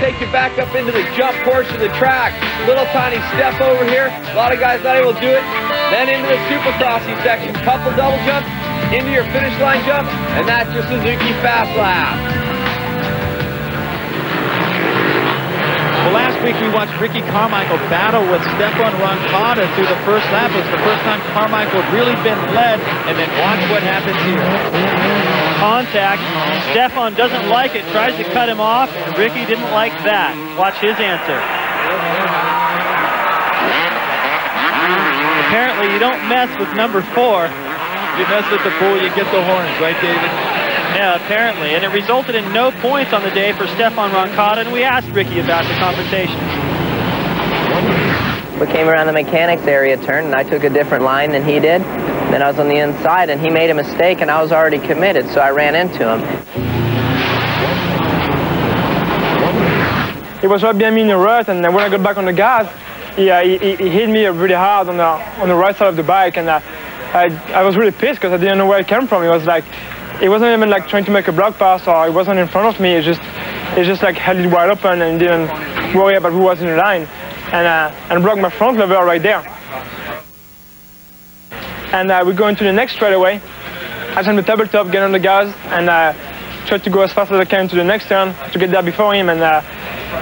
take you back up into the jump portion of the track. Little tiny step over here. A lot of guys not able to do it. Then into the supercrossy section. Couple double jumps into your finish line jump, and that's your Suzuki Fast Lap. Well, last week we watched Ricky Carmichael battle with Stefan Roncada through the first lap. It was the first time Carmichael had really been led, and then watch what happens here. Contact. Stefan doesn't like it, tries to cut him off, and Ricky didn't like that. Watch his answer. Apparently you don't mess with number 4. You mess with the bull, you get the horns, right, David? Yeah, apparently. And it resulted in no points on the day for Stefan Roncada, and we asked Ricky about the confrontation. We came around the mechanics area turn, and I took a different line than he did. Then I was on the inside, and he made a mistake, and I was already committed, so I ran into him. He was right behind me in the rut, and when I got back on the gas, he hit me really hard on the right side of the bike, and I was really pissed because I didn't know where it came from. It was like, it wasn't even like trying to make a block pass, or it wasn't in front of me. It just like held it wide open and didn't worry about who was in the line, and blocked my front lever right there. And we go into the next straightaway. I jump the tabletop, get on the gas, and try to go as fast as I can to the next turn to get there before him. And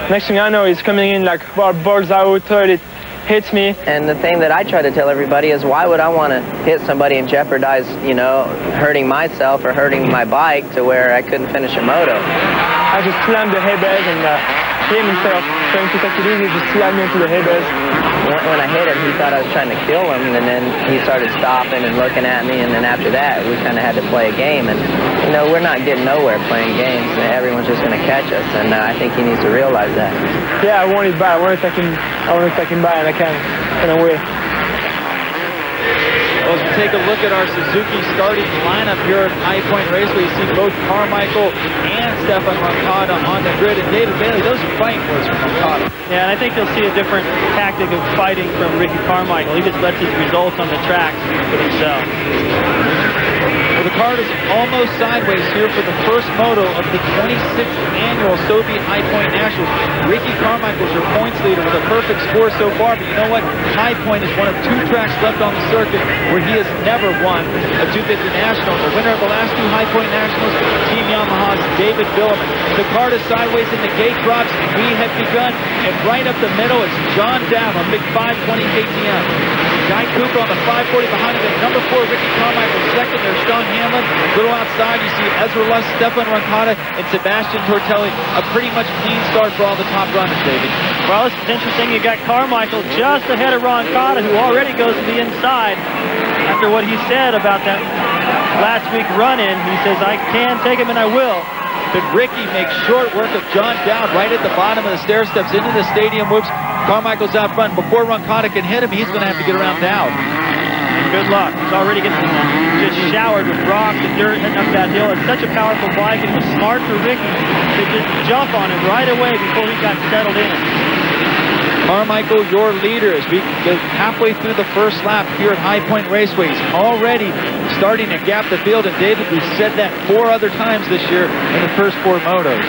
next thing I know, he's coming in like balls out, it hits me. And the thing that I try to tell everybody is, why would I want to hit somebody and jeopardize, you know, hurting myself or hurting my bike to where I couldn't finish a moto? I just slammed the hay bed, and him, instead of trying to take it easy, just slammed me into the hay bed. When I hit him, he thought I was trying to kill him, and then he started stopping and looking at me, and then after that, we kind of had to play a game. And, you know, we're not getting nowhere playing games. Everyone's just going to catch us, and I think he needs to realize that. Yeah, I want it by. I want to take him by, and I can't. And I will. Well, as we take a look at our Suzuki starting lineup here at High Point Raceway, you see both Carmichael and Stefan Roncada on the grid. And David Bailey, those are fighting words from Roncada. Yeah, and I think you'll see a different tactic of fighting from Ricky Carmichael. He just lets his results on the track speak for themselves. Well, the card is almost sideways here for the first moto of the 26th annual Soviet High Point Nationals. Ricky Carmichael is your points leader with a perfect score so far, but you know what? High Point is one of 2 tracks left on the circuit where he has never won a 250 National. The winner of the last 2 High Point Nationals, Team Yamaha's David Billerman. The card is sideways and the gate drops, and we have begun. And right up the middle, it's John Dowd on big 520 KTM. Guy Cooper on the 540 behind him. Number 4, Ricky Carmichael second. There's Sean Hamlin. A little outside, you see Ezra Luss, Stefan Roncada, and Sebastian Tortelli. A pretty much clean start for all the top runners, David. Well, this is interesting. You got Carmichael just ahead of Roncada, who already goes to the inside. After what he said about that last week run-in, he says, I can take him and I will. But Ricky makes short work of John Dowd right at the bottom of the stair steps into the stadium whoops. Carmichael's out front. Before Roncada can hit him, he's going to have to get around Dowd. And good luck. He's already getting just showered with rocks and dirt heading up that hill. It's such a powerful bike, and it was smart for Ricky to just jump on him right away before he got settled in. Carmichael, your leader, as we get halfway through the first lap here at High Point Raceway. He's already starting to gap the field, and David, we've said that 4 other times this year in the first 4 motos.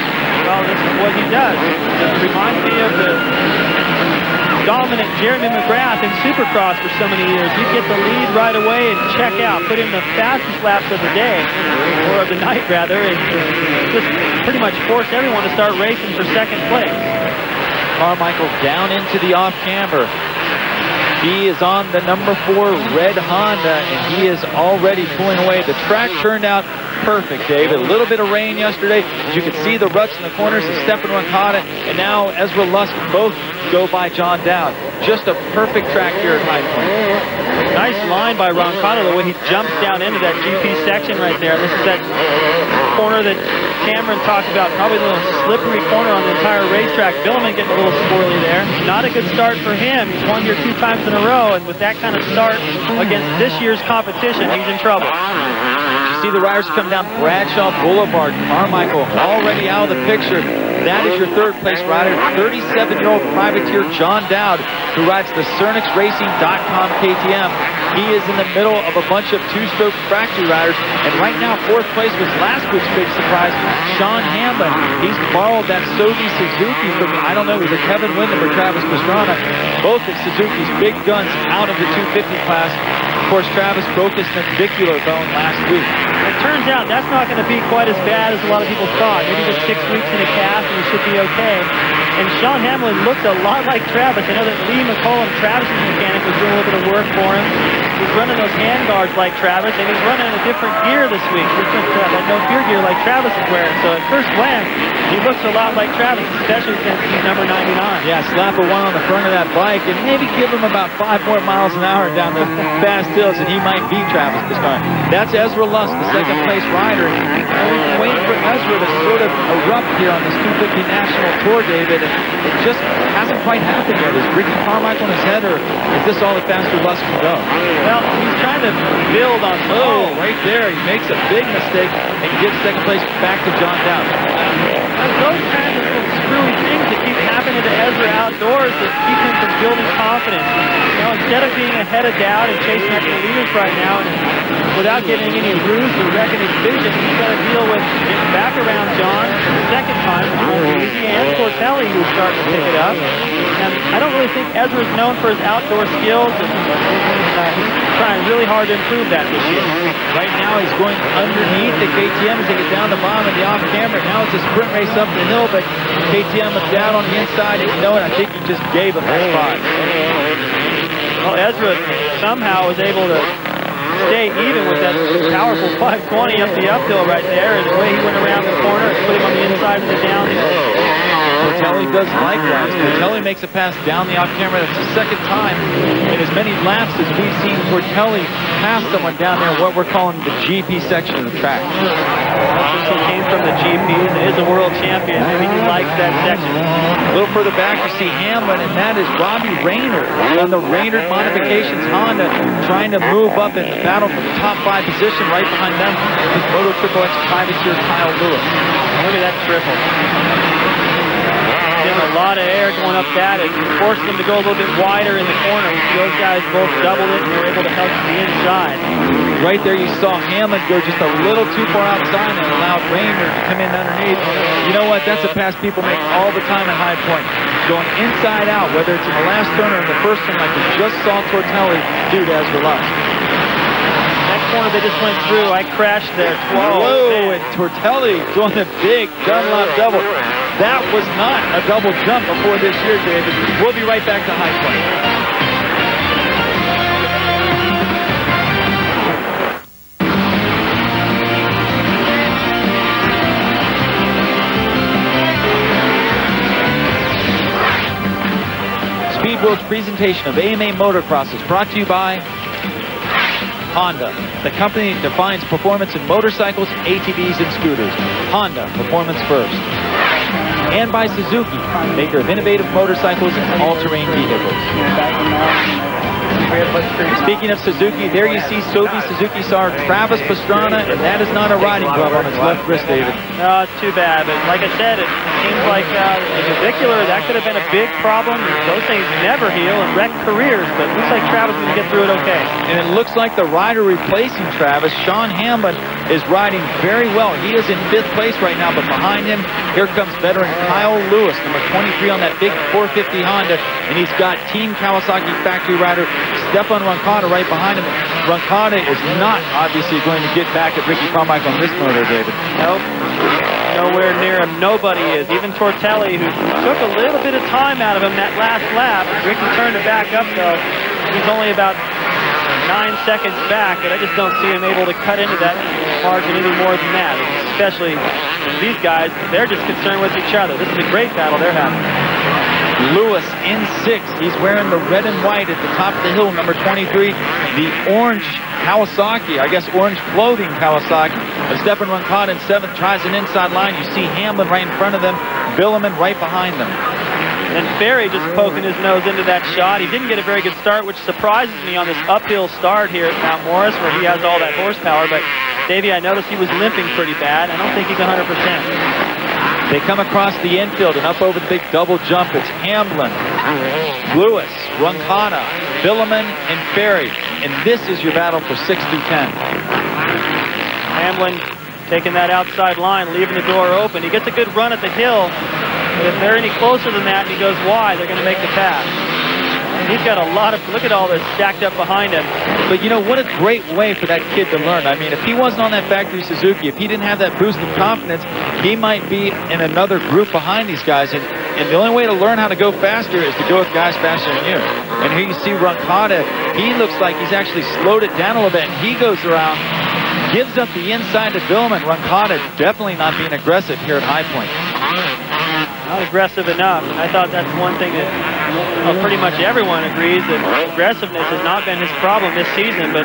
Well, this is what he does. It reminds me of the dominant Jeremy McGrath in Supercross for so many years. He'd get the lead right away and check out, put in the fastest laps of the day, or of the night rather, and just pretty much force everyone to start racing for second place. Carmichael down into the off-camber. He is on the number 4 red Honda, and he is already pulling away. The track turned out perfect, David. A little bit of rain yesterday, but you could see the ruts in the corners of Stefan Roncada, and now Ezra Lusk both go by John Dowd. Just a perfect track here at High Point. Nice line by Roncada, the way he jumps down into that GP section right there. This is that corner that Cameron talked about, probably the little slippery corner on the entire racetrack. Billerman getting a little squirrely there. Not a good start for him. He's won here 2 times in a row, and with that kind of start against this year's competition, he's in trouble. You see the riders come down Bradshaw Boulevard. Carmichael already out of the picture. That is your third place rider, 37-year-old privateer John Dowd, who rides the CernixRacing.com KTM. He is in the middle of a bunch of two-stroke factory riders, and right now, fourth place was last week's big surprise, Sean Hammond. He's borrowed that Sovi Suzuki from, I don't know, either Kevin Windham or Travis Pastrana, both of Suzuki's big guns out of the 250 class. Of course, Travis broke his navicular bone last week. It turns out that's not going to be quite as bad as a lot of people thought. Maybe just 6 weeks in a cast and he should be okay. And Sean Hamlin looks a lot like Travis. I know that Lee McCollum, Travis's mechanic, was doing a little bit of work for him. He's running those hand guards like Travis, and he's running in a different gear this week. Different, like no gear like Travis is wearing. So at first glance, he looks a lot like Travis, especially since he's number 99. Yeah, slap a 1 on the front of that bike and maybe give him about 5 more miles an hour down the fast hills, and he might beat Travis Pastrana. That's Ezra Lusk, the second place rider. And we've been waiting for Ezra to sort of erupt here on this 250 National Tour, David. And it just hasn't quite happened yet. Is Ricky Carmichael in his head, or is this all that faster Lusk can go? Well, he's trying to build on. Oh, right there. He makes a big mistake and gives second place back to John Dowd. Those kinds of little screwy things that keep happening to Ezra outdoors that keep him from building confidence. You know, instead of being ahead of Dowd and chasing after the leaders right now, and without getting any ruse or wrecking his vision, he's got to deal with getting back around John the second time, which won't be easy, and Tortelli, who's starting to pick it up. And I don't really think Ezra's known for his outdoor skills, and he's trying really hard to improve that this year. Right now, he's going underneath the KTM as they get down the bottom of the off-camera. Now it's a sprint race up the hill, but KTM was down on the inside, and you know what? I think he just gave him that spot. Well, Ezra somehow was able to stay even with that powerful 520 up the uphill right there, and the way he went around the corner and put him on the inside of the downhill. Tortelli does likewise. Tortelli makes a pass down the off-camera. That's the second time in as many laps as we've seen Tortelli pass someone down there, what we're calling the GP section of the track. He came from the GPs and is a world champion. Maybe he likes that section. A little further back, you see Hamlin, and that is Robbie Rayner on the Rayner Modifications Honda, trying to move up and battle for the top 5 position. Right behind them is Moto Triple X privateer Kyle Lewis. Look at that triple. A lot of air going up that. It forced them to go a little bit wider in the corner. Those guys both doubled it and were able to help the inside. Right there you saw Hamlin go just a little too far outside and allowed Rayner to come in underneath. You know what? That's a pass people make all the time at High Point. Going inside out, whether it's in the last turn or in the first turn, like we just saw Tortelli do to Ezra Lusk. That corner they just went through, I crashed there. Whoa, and Tortelli doing the big Dunlop double. That was not a double jump before this year, David. We'll be right back to High Point. Speedworld's presentation of AMA Motocross is brought to you by Honda, the company that defines performance in motorcycles, ATVs, and scooters. Honda, performance first. And by Suzuki, maker of innovative motorcycles and all-terrain vehicles. Speaking of Suzuki, there you see Sovi Suzuki star Travis Pastrana, and that is not a riding glove on his left wrist, David. No, it's too bad. But like I said, it seems like the navicular, that could have been a big problem. Those things never heal and wreck careers, but it looks like Travis is going to get through it okay. And it looks like the rider replacing Travis, Sean Hamlin, is riding very well. He is in 5th place right now, but behind him, here comes veteran Kyle Lewis, number 23 on that big 450 Honda, and he's got Team Kawasaki factory rider Stefan Roncada right behind him. Roncada is not obviously going to get back at Ricky Carmichael on this motor, David. Nope. Nowhere near him. Nobody is. Even Tortelli, who took a little bit of time out of him that last lap. Ricky turned it back up, though. He's only about 9 seconds back, and I just don't see him able to cut into that margin any more than that. Especially these guys, they're just concerned with each other. This is a great battle they're having. Lewis in 6th. He's wearing the red and white at the top of the hill, number 23. The orange Kawasaki, I guess orange clothing Kawasaki. Stefan Roncada in 7th tries an inside line. You see Hamlin right in front of them, Billaman right behind them. And Ferry just poking his nose into that shot. He didn't get a very good start, which surprises me on this uphill start here at Mount Morris, where he has all that horsepower. But Davey, I noticed he was limping pretty bad. I don't think he's 100%. They come across the infield and up over the big double jump. It's Hamlin, Lewis, Roncada, Billiman, and Ferry. And this is your battle for 6 through 10. Hamlin taking that outside line, leaving the door open. He gets a good run at the hill, but if they're any closer than that and he goes wide, they're going to make the pass. And he's got a lot of, look at all this stacked up behind him. But you know, what a great way for that kid to learn. I mean, if he wasn't on that factory Suzuki, if he didn't have that boost of confidence, he might be in another group behind these guys. And the only way to learn how to go faster is to go with guys faster than you. And here you see Roncada, he looks like he's actually slowed it down a little bit, and he goes around, gives up the inside to Billman. Roncada definitely not being aggressive here at High Point. Not aggressive enough. I thought that's one thing that pretty much everyone agrees that aggressiveness has not been his problem this season, but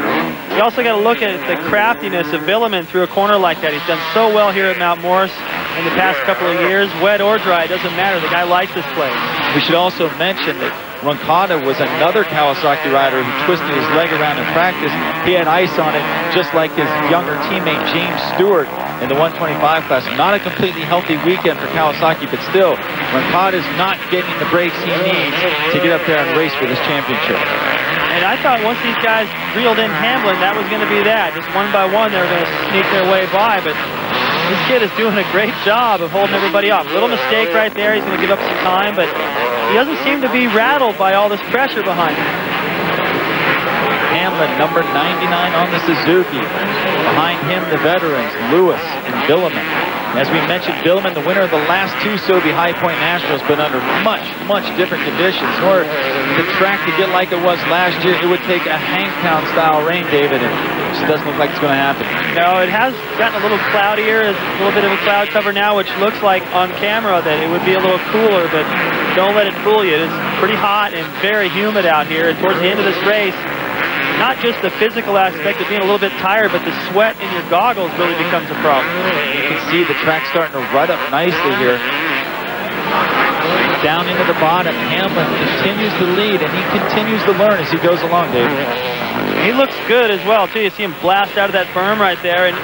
you also got to look at the craftiness of Billiman through a corner like that. He's done so well here at Mount Morris in the past couple of years. Wet or dry, it doesn't matter. The guy likes this place. We should also mention that Roncada was another Kawasaki rider who twisted his leg around in practice. He had ice on it, just like his younger teammate James Stewart in the 125 class. Not a completely healthy weekend for Kawasaki, but still, Roncada's not getting the breaks he needs to get up there and race for this championship. And I thought once these guys reeled in Hamlin, that was going to be that. Just one by one, they were going to sneak their way by, but this kid is doing a great job of holding everybody off. Little mistake right there. He's going to give up some time, but he doesn't seem to be rattled by all this pressure behind him. Hamlin, number 99 on the Suzuki. Behind him, the veterans, Lewis and Billiman. As we mentioned, Billiman, the winner of the last two Sobe High Point Nationals, but under much, much different conditions. In order for the track to get like it was last year, it would take a Hangtown style rain, David, and it just doesn't look like it's going to happen. No, it has gotten a little cloudier. There's a little bit of a cloud cover now, which looks like on camera that it would be a little cooler, but don't let it fool you. It's pretty hot and very humid out here. And towards the end of this race, not just the physical aspect of being a little bit tired, but the sweat in your goggles really becomes a problem. You can see the track starting to rut up nicely here. Down into the bottom, Hamlin continues to lead, and he continues to learn as he goes along, Dave. He looks good as well, too. You see him blast out of that berm right there, and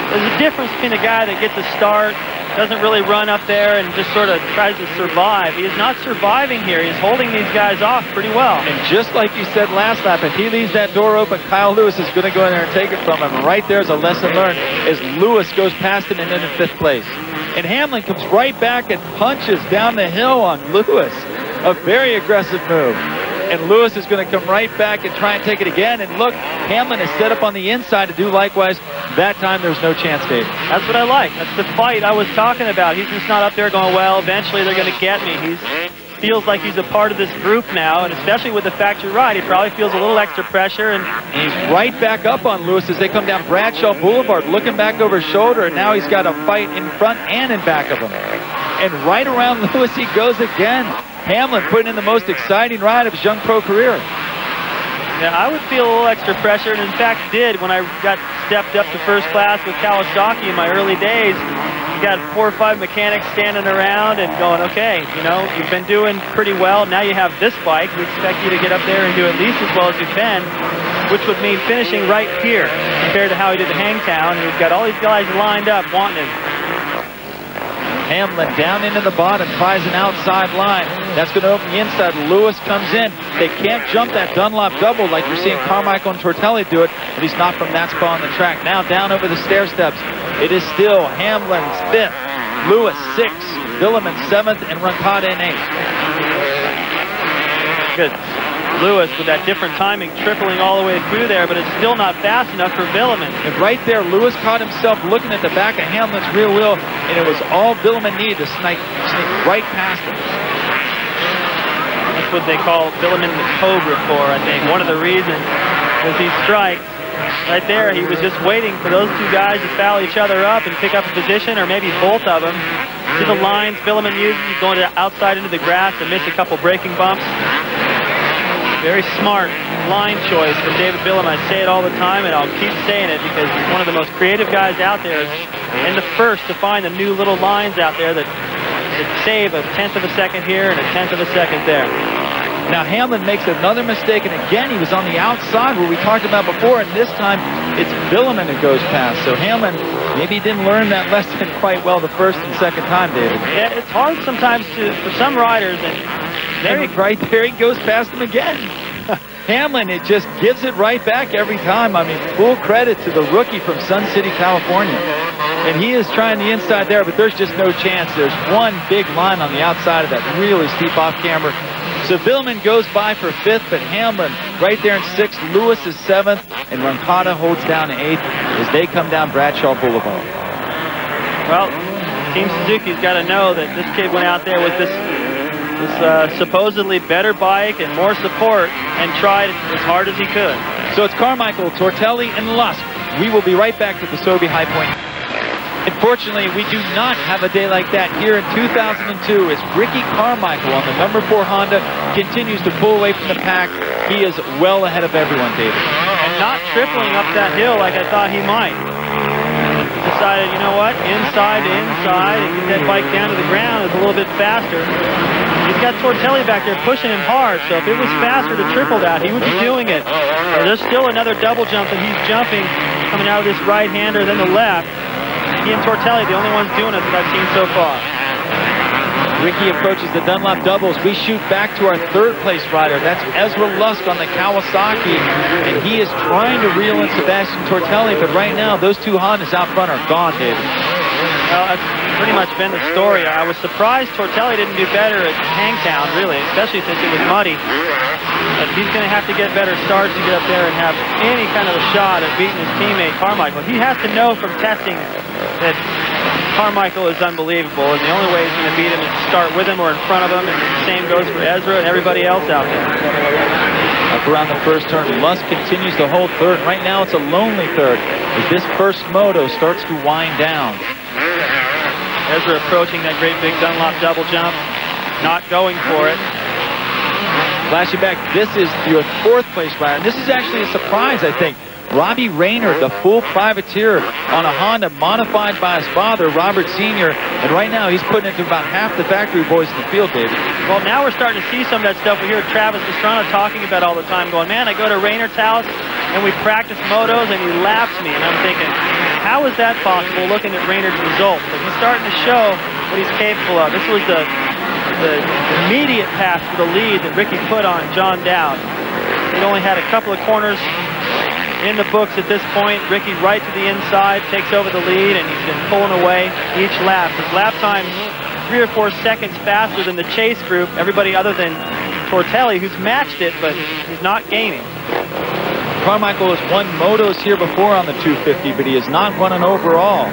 there's a difference between a guy that gets a start, doesn't really run up there and just sort of tries to survive. He is not surviving here. He's holding these guys off pretty well. And just like you said last lap, if he leaves that door open, Kyle Lewis is going to go in there and take it from him. And right there's a lesson learned as Lewis goes past him and into 5th place. And Hamlin comes right back and punches down the hill on Lewis. A very aggressive move. And Lewis is going to come right back and try and take it again. And look, Hamlin is set up on the inside to do likewise. That time there's no chance, Dave. That's what I like. That's the fight I was talking about. He's just not up there going, well, eventually they're going to get me. He feels like he's a part of this group now, and especially with the factory ride, he probably feels a little extra pressure. And he's right back up on Lewis as they come down Bradshaw Boulevard, looking back over his shoulder, and now he's got a fight in front and in back of him. And right around Lewis he goes again. Hamlin putting in the most exciting ride of his young pro career. Yeah, I would feel a little extra pressure, and in fact did when I got stepped up to first class with Kawasaki in my early days. You got 4 or 5 mechanics standing around and going, okay, you know, you've been doing pretty well. Now you have this bike. We expect you to get up there and do at least as well as you've been, which would mean finishing right here compared to how he did the Hangtown. And we've got all these guys lined up wanting him. Hamlin down into the bottom, tries an outside line. That's going to open the inside. Lewis comes in. They can't jump that Dunlop double like you're seeing Carmichael and Tortelli do it, at least not from that spot on the track. Now down over the stair steps. It is still Hamlin's 5th, Lewis 6th, Billiman 7th, and Roncada in 8th. Good. Lewis with that different timing, tripling all the way through there, but it's still not fast enough for Billiman. And right there, Lewis caught himself looking at the back of Hamlin's rear wheel, and it was all Billiman needed to sneak right past him. That's what they call Billiman the Cobra for, I think. One of the reasons was these strikes. Right there, he was just waiting for those 2 guys to foul each other up and pick up a position, or maybe both of them. See the lines Billiman uses, he's going outside into the grass to miss a couple braking bumps. Very smart line choice from David Billiman. I say it all the time, and I'll keep saying it because he's one of the most creative guys out there, and the first to find the new little lines out there that save a 1/10 of a second here and a 1/10 of a second there. Now Hamlin makes another mistake, and again he was on the outside where we talked about before, and this time it's Bileman who goes past. So Hamlin maybe didn't learn that lesson quite well the first and second time, David. Yeah, it's hard sometimes for some riders, and right there he goes past him again. Hamlin, it just gives it right back every time. I mean, full credit to the rookie from Sun City, California. And he is trying the inside there, but there's just no chance. There's one big line on the outside of that really steep off-camber. So Bileman goes by for 5th, but Hamlin right there in 6th. Lewis is 7th, and Roncada holds down 8th as they come down Bradshaw Boulevard. Well, Team Suzuki's got to know that this kid went out there with this supposedly better bike and more support and tried as hard as he could. So it's Carmichael, Tortelli, and Lusk. We will be right back to the Sobe High Point. Unfortunately, we do not have a day like that here in 2002 as Ricky Carmichael on the number 4 Honda continues to pull away from the pack. He is well ahead of everyone, David. And not tripling up that hill like I thought he might. Decided, you know what, inside to inside and get that bike down to the ground is a little bit faster. He's got Tortelli back there pushing him hard, so if it was faster to triple that, he would be doing it. There's still another double jump that he's jumping coming out of this right-hander, then the left. He and Tortelli, the only ones doing it that I've seen so far. Ricky approaches the Dunlop doubles. We shoot back to our 3rd place rider. That's Ezra Lusk on the Kawasaki, and he is trying to reel in Sebastian Tortelli, but right now those 2 Hondas out front are gone, David. Well, that's pretty much been the story. I was surprised Tortelli didn't do better at Hangtown, really, especially since it was muddy. But he's going to have to get better starts to get up there and have any kind of a shot at beating his teammate Carmichael. He has to know from testing that Carmichael is unbelievable, and the only way he's going to beat him is to start with him or in front of him, and the same goes for Ezra and everybody else out there. Up around the first turn, Lusk continues to hold 3rd. Right now it's a lonely 3rd as this first moto starts to wind down. Ezra approaching that great big Dunlop double jump, not going for it. Flashing back, this is your 4th place rider. This is actually a surprise, I think. Robbie Rayner, the full privateer on a Honda modified by his father, Robert Sr., and right now he's putting it to about half the factory boys in the field, David. Well, now we're starting to see some of that stuff we hear Travis Pastrana talking about all the time, going, man, I go to Rayner's house and we practice motos and he laps me, and I'm thinking, how is that possible looking at Rayner's results? But he's starting to show what he's capable of. This was the immediate pass for the lead that Ricky put on John Dowd. He'd only had a couple of corners in the books at this point. Ricky right to the inside, takes over the lead, and he's been pulling away each lap. His lap time's 3 or 4 seconds faster than the chase group, everybody other than Tortelli, who's matched it, but he's not gaining. Carmichael has won motos here before on the 250, but he has not won an overall.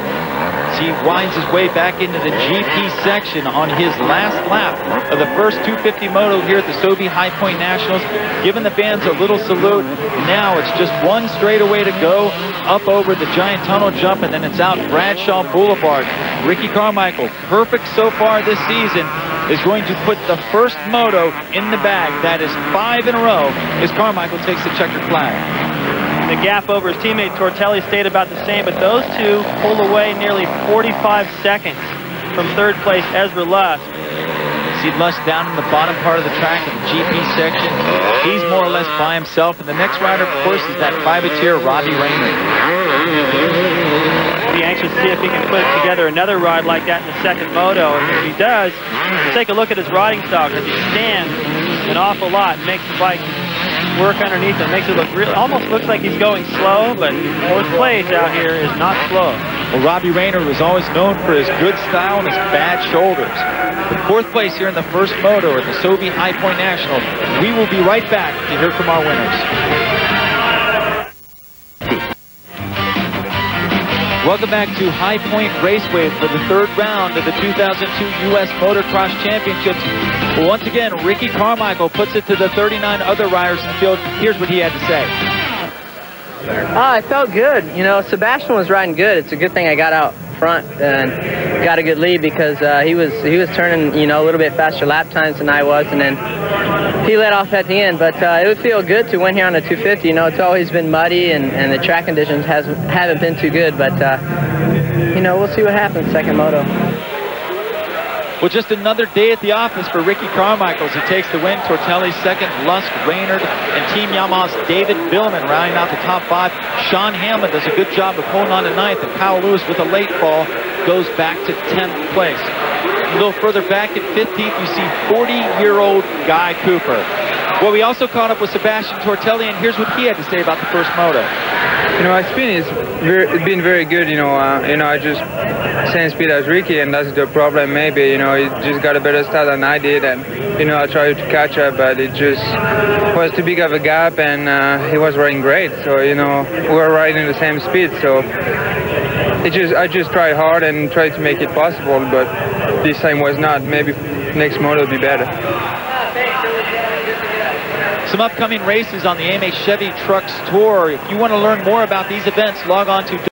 As he winds his way back into the GP section on his last lap of the first 250 moto here at the Sobe High Point Nationals, giving the fans a little salute. Now it's just one straightaway to go, up over the giant tunnel jump, and then it's out Bradshaw Boulevard. Ricky Carmichael, perfect so far this season, is going to put the first moto in the bag. That is 5 in a row as Carmichael takes the checkered flag. The gap over his teammate Tortelli stayed about the same, but those two pulled away nearly 45 seconds from 3rd place Ezra Lusk. See Lusk down in the bottom part of the track in the GP section. He's more or less by himself, and the next rider, of course, is that privateer Robbie Rayner. Be anxious to see if he can put together another ride like that in the 2nd moto. And if he does, take a look at his riding stock as he stands an awful lot and makes the bike work underneath him. Makes it look real. Almost looks like he's going slow, but 4th place out here is not slow. Well, Robbie Rayner was always known for his good style and his bad shoulders. But 4th place here in the first moto at the Sobe High Point National. We will be right back to hear from our winners. Welcome back to High Point Raceway for the 3rd round of the 2002 U.S. Motocross Championships. Well, once again, Ricky Carmichael puts it to the 39 other riders in the field. Here's what he had to say. I felt good. You know, Sebastian was riding good. It's a good thing I got out front and got a good lead because he was turning, you know, a little bit faster lap times than I was, and then he let off at the end. But it would feel good to win here on the 250. You know, it's always been muddy and the track conditions haven't been too good, but you know, we'll see what happens 2nd moto. Well, just another day at the office for Ricky Carmichael. He takes the win. Tortelli second, Lusk, Raynard, and Team Yamaha's David Billman rounding out the top 5. Sean Hamlin does a good job of holding on to 9th, and Kyle Lewis with a late fall goes back to 10th place. A little further back at 15th, you see 40-year-old Guy Cooper. Well, we also caught up with Sebastian Tortelli, and here's what he had to say about the first moto. You know, my speed has been very good. I just same speed as Ricky, and that's the problem. Maybe he just got a better start than I did, and I tried to catch up, but it just was too big of a gap, and he was riding great. So we were riding the same speed. So I just tried hard and tried to make it possible, but this time was not. Maybe next moto will be better. Some upcoming races on the AMA Chevy Trucks Tour. If you want to learn more about these events, log on to